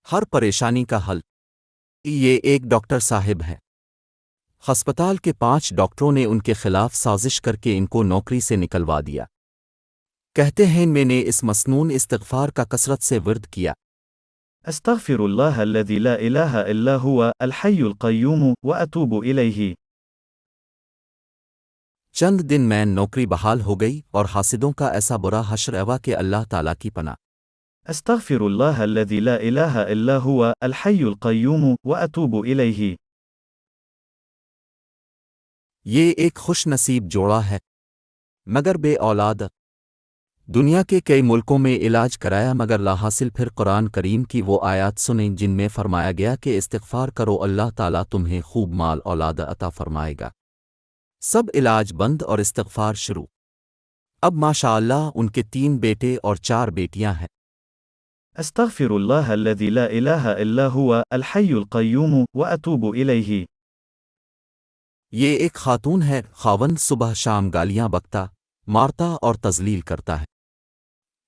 ہر پریشانی کا حل۔ یہ ایک ڈاکٹر صاحب ہے۔ ہسپتال کے 5 ڈاکٹروں نے ان کے خلاف سازش کر کے ان کو نوکری سے نکلوا دیا۔ کہتے ہیں میں نے اس مسنون استغفار کا کثرت سے ورد کیا۔ أستغفر الله الذي لا إله إلا هو الحي القيوم وأتوب إليه. چند دن میں نوکری بحال ہو گئی اور حاسدوں کا ایسا برا حشر ہوا کہ اللہ تعالیٰ کی پناہ۔ أستغفر الله الذي لا إله إلا هو الحي القيوم وأتوب إليه. یہ ایک خوش نصیب جوڑا ہے، مگر بے اولاد۔ دنیا کے کئی ملکوں میں علاج کرایا مگر لا حاصل۔ پھر قرآن کریم کی وہ آیات سنیں جن میں فرمایا گیا کہ استغفار کرو، اللہ تعالیٰ تمہیں خوب مال اولاد عطا فرمائے گا۔ سب علاج بند اور استغفار شروع۔ اب ماشاءاللہ ان کے 3 بیٹے اور 4 بیٹیاں ہیں۔ أستغفر الله الذي لا إله إلا هو الحي القيوم وأتوب إليه. یہ ایک خاتون ہے، خاوند صبح شام گالیاں بکتا، مارتا اور تذلیل کرتا ہے۔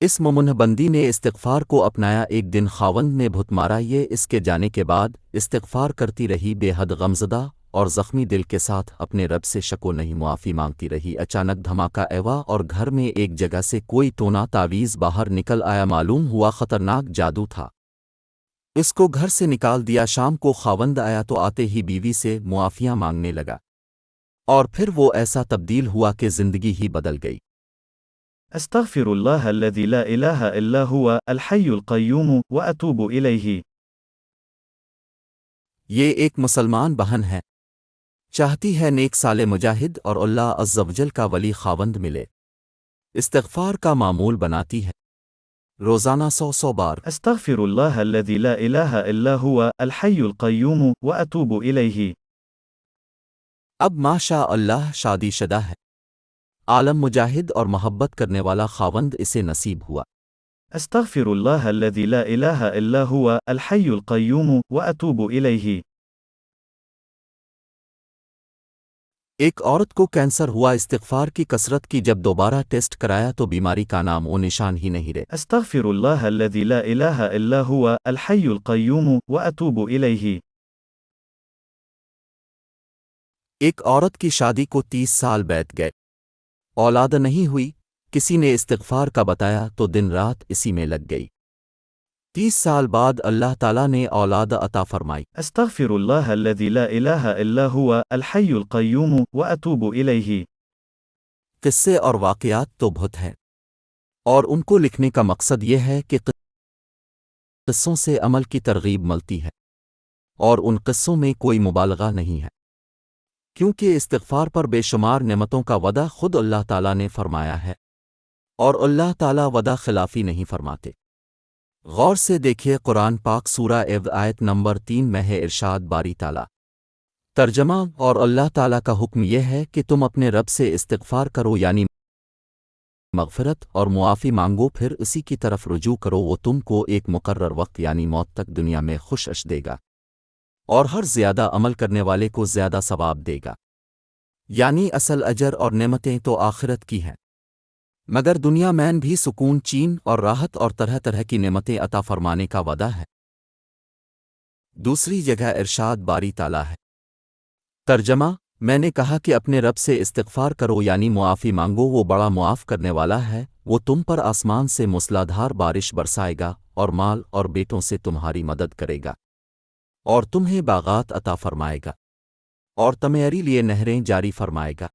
اس ممنہ بندی نے استغفار کو اپنایا۔ ایک دن خاوند نے بھت مارا، یہ اس کے جانے کے بعد استغفار کرتی رہی، بے حد غمزدہ اور زخمی دل کے ساتھ اپنے رب سے شکو نہیں معافی مانگتی رہی۔ اچانک دھماکہ ایوا اور گھر میں ایک جگہ سے کوئی ٹونا تعویذ باہر نکل آیا، معلوم ہوا خطرناک جادو تھا۔ اس کو گھر سے نکال دیا۔ شام کو خاوند آیا تو آتے ہی بیوی سے معافیاں مانگنے لگا، اور پھر وہ ایسا تبدیل ہوا کہ زندگی ہی بدل گئی۔ أستغفر الله الذي لا إله إلا هو الحي القيوم وأتوب إليه. یہ ایک مسلمان بہن ہے، چاہتی ہے نیک سال مجاہد اور اللہ عز و جل کا ولی خاوند ملے، استغفار کا معمول بناتی ہے، روزانہ 100 بار۔ أستغفر الله الذي لا إله إلا هو الحي القيوم وأتوب إليه. اب ماشاء اللہ شادی شدہ ہے، عالم مجاہد اور محبت کرنے والا خاوند اسے نصیب ہوا۔ أستغفر الله الذي لا إله إلا هو الحي القيوم وأتوب إليه. ایک عورت کو کینسر ہوا، استغفار کی کثرت کی، جب دوبارہ ٹیسٹ کرایا تو بیماری کا نام و نشان ہی نہیں رہے۔ أستغفر الله الذي لا إله إلا هو الحي القيوم وأتوب إليه. ایک عورت کی شادی کو 30 سال بیت گئے، اولاد نہیں ہوئی، کسی نے استغفار کا بتایا تو دن رات اسی میں لگ گئی۔ 30 سال بعد اللہ تعالیٰ نے اولاد عطا فرمائی۔ أستغفر الله الذي لا إله إلا هو الحي القيوم وأتوب إليه. قصے اور واقعات تو بہت ہیں، اور ان کو لکھنے کا مقصد یہ ہے کہ قصوں سے عمل کی ترغیب ملتی ہے، اور ان قصوں میں کوئی مبالغہ نہیں ہے، کیونکہ استغفار پر بے شمار نعمتوں کا وعدہ خود اللہ تعالیٰ نے فرمایا ہے، اور اللہ تعالیٰ وعدہ خلافی نہیں فرماتے۔ غور سے دیکھیے قرآن پاک سورہ ایب آیت نمبر 3 میں ہے ارشاد باری تعالیٰ۔ ترجمہ: اور اللہ تعالیٰ کا حکم یہ ہے کہ تم اپنے رب سے استغفار کرو، یعنی مغفرت اور معافی مانگو، پھر اسی کی طرف رجوع کرو، وہ تم کو ایک مقرر وقت یعنی موت تک دنیا میں خوش عش دے گا، اور ہر زیادہ عمل کرنے والے کو زیادہ ثواب دے گا۔ یعنی اصل اجر اور نعمتیں تو آخرت کی ہیں، مگر دنیا میں بھی سکون، چین اور راحت اور طرح طرح کی نعمتیں عطا فرمانے کا وعدہ ہے۔ دوسری جگہ ارشاد باری تعالیٰ ہے۔ ترجمہ: میں نے کہا کہ اپنے رب سے استغفار کرو، یعنی معافی مانگو، وہ بڑا معاف کرنے والا ہے، وہ تم پر آسمان سے موسلادھار بارش برسائے گا اور مال اور بیٹوں سے تمہاری مدد کرے گا، اور تمہیں باغات عطا فرمائے گا، اور تمہارے لیے نہریں جاری فرمائے گا۔